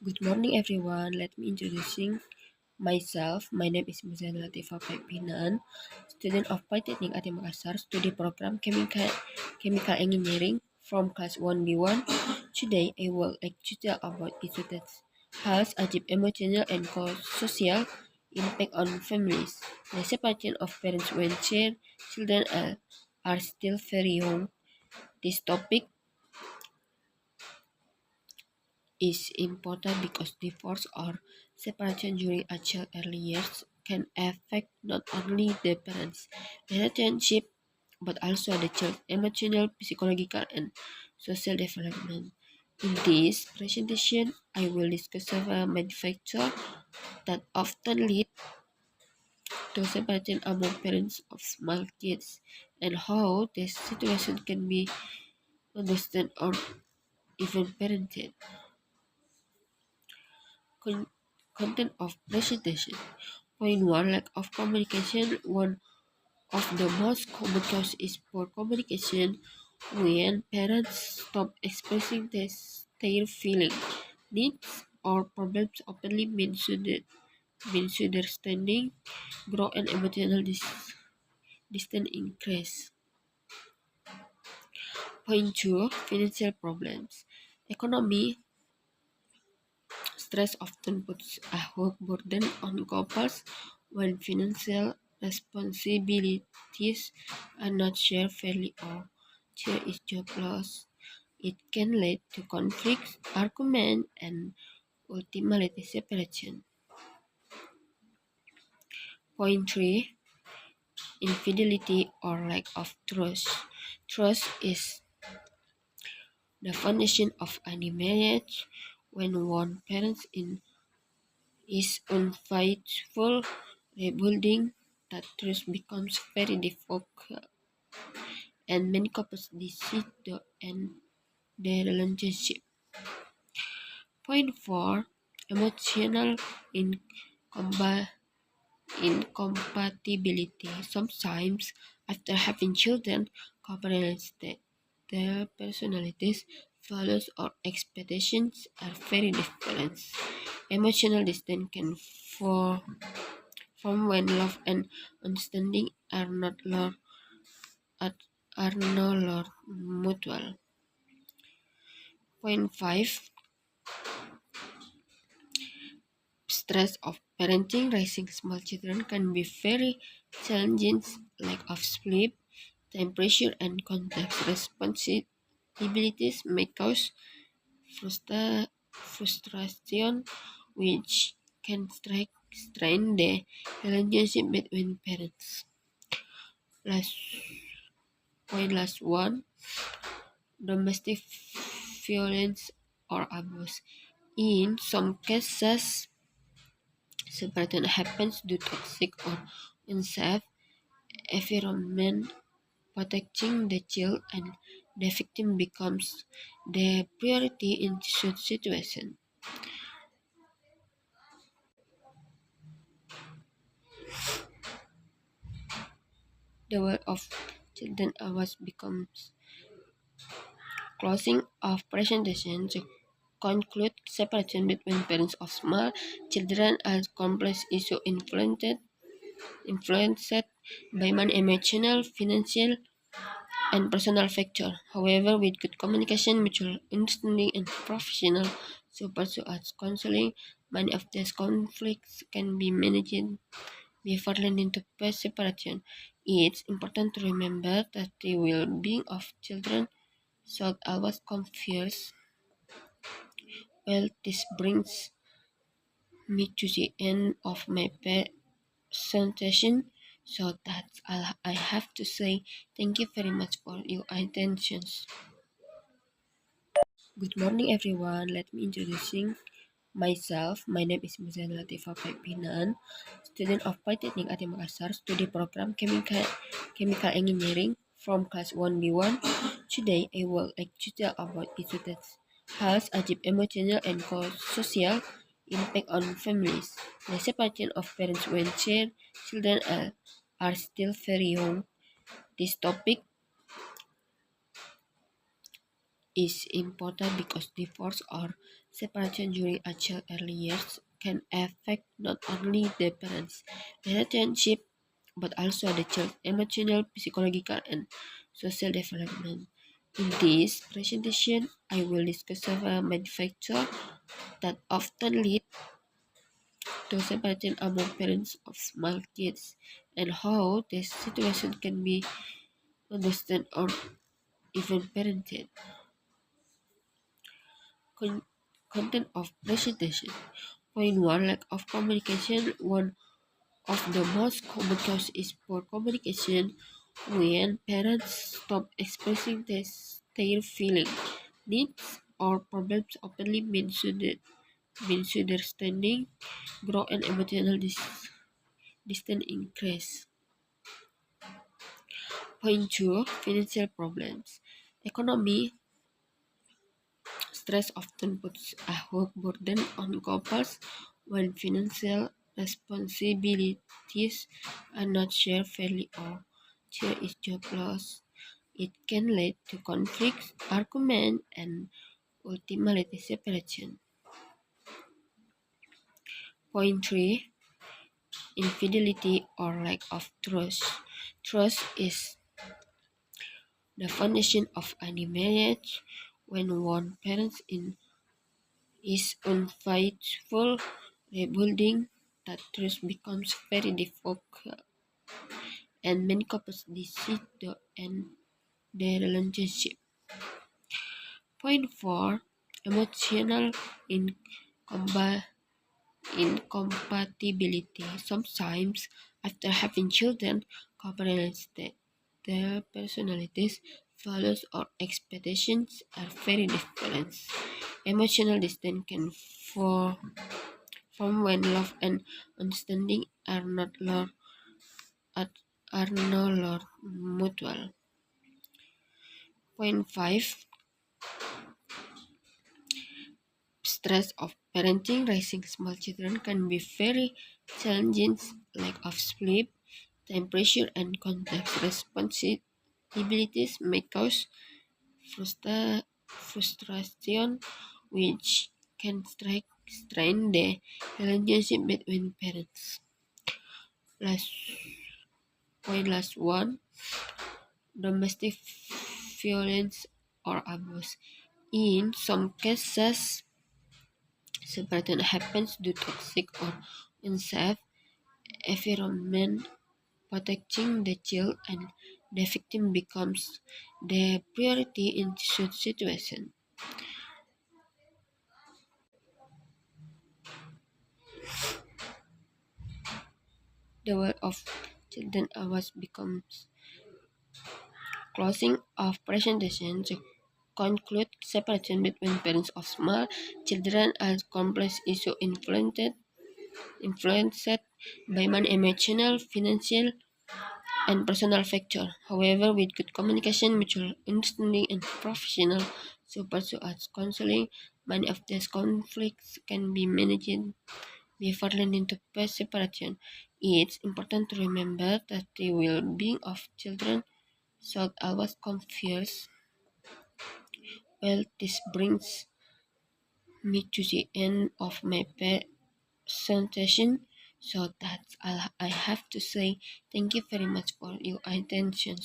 Good morning, everyone. Let me introducing myself. My name is Muzan Latifa Paipinan, student of Polytechnic Ati Makassar, study program Chemical Engineering from class 1B1. Today, I will lecture about issue that has a deep emotional and social impact on families. The separation of parents when children are still very young. This topic is important because divorce or separation during a child's early years can affect not only the parents' relationship but also the child's emotional, psychological, and social development. In this presentation, I will discuss several main factors that often lead to separation among parents of small kids and how this situation can be understood or even parented. Con- Content of presentation. Point 1, lack of communication. One of the most common causes is poor communication when parents stop expressing their feelings, needs, or problems openly misunderstanding, grow and emotional distance increase. Point 2, financial problems. Economy stress often puts a work burden on couples when financial responsibilities are not shared fairly or there is job loss. It can lead to conflicts, argument, and ultimately separation. Point 3, infidelity or lack of trust. Trust is the foundation of any marriage. When one parent is unfaithful, rebuilding that trust becomes very difficult, and many couples decide to end their relationship. Point 4, emotional incompa- incompatibility. Sometimes, after having children, couples that their personalities, values, or expectations are very different. Emotional distance can form when love and understanding are no longer mutual. Point 5, stress of parenting. Raising small children can be very challenging. Lack of sleep, time pressure, and context responsibilities may cause frustration, which can strain the relationship between parents. Last last one, domestic violence or abuse. In some cases, separation happens due to toxic or unsafe environment. Protecting the child and the victim becomes the priority in such situation. The world of children hours becomes closing of presentation to conclude separation between parents of small children as complex issue influenced by many emotional, financial, and personal factors. However, with good communication, mutual understanding, and professional support such as counseling, many of these conflicts can be managed before leading to separation. It's important to remember that the well-being of children should always come first. Well, this brings me to the end of my presentation. So that's all I have to say. Thank you very much for your attention. Good morning, everyone. Let me introducing myself. My name is Muzan Latifa Paipinan, student of Polytechnic Ati Makassar, study program Chemical Engineering from class 1B1. Today, I will lecture about issue that has a deep emotional and social impact on families. The separation of parents when children are still very young. This topic is important because divorce or Separation during a child's early years can affect not only the parents' relationship but also the child's emotional, psychological, and social development. In this presentation, I will discuss several main factors that often lead to separation among parents of small kids and how this situation can be understood or even parented. Con- Content of presentation. Point 1, lack of communication. One of the most common causes is poor communication. When parents stop expressing their feelings, needs, or problems openly, misunderstanding grow and emotional distance increase. Point 2, financial problems. Economy stress often puts a heavy burden on couples when financial responsibilities are not shared fairly or there is job loss. It can lead to conflicts, argument, and ultimately separation. Point 3, infidelity or lack of trust. Trust is the foundation of any marriage. When one parent is unfaithful, rebuilding that trust becomes very difficult, and many couples decide to end their relationship. Point 4, emotional incompa- incompatibility. Sometimes, after having children, couples that their personalities, values, or expectations are very different. Emotional distance can form when love and understanding are, are no longer mutual. Point 5, stress of parenting. Raising small children can be very challenging. Lack of sleep, time pressure, and complex responsibilities may cause frustration, which can strain the relationship between parents. Last last one, domestic violence or abuse. In some cases, separation happens due to toxic or unsafe environment. Protecting the child and the victim becomes the priority in such situation. The world of children hours becomes closing of presentation to conclude separation between parents of small children as complex issue influenced by many emotional, financial, and personal factors. However, with good communication, mutual understanding, and professional support such as counseling, many of these conflicts can be managed before leading to past separation. It's important to remember that the well-being of children should always come first. Well, this brings me to the end of my presentation. So that's all I have to say. Thank you very much for your attention.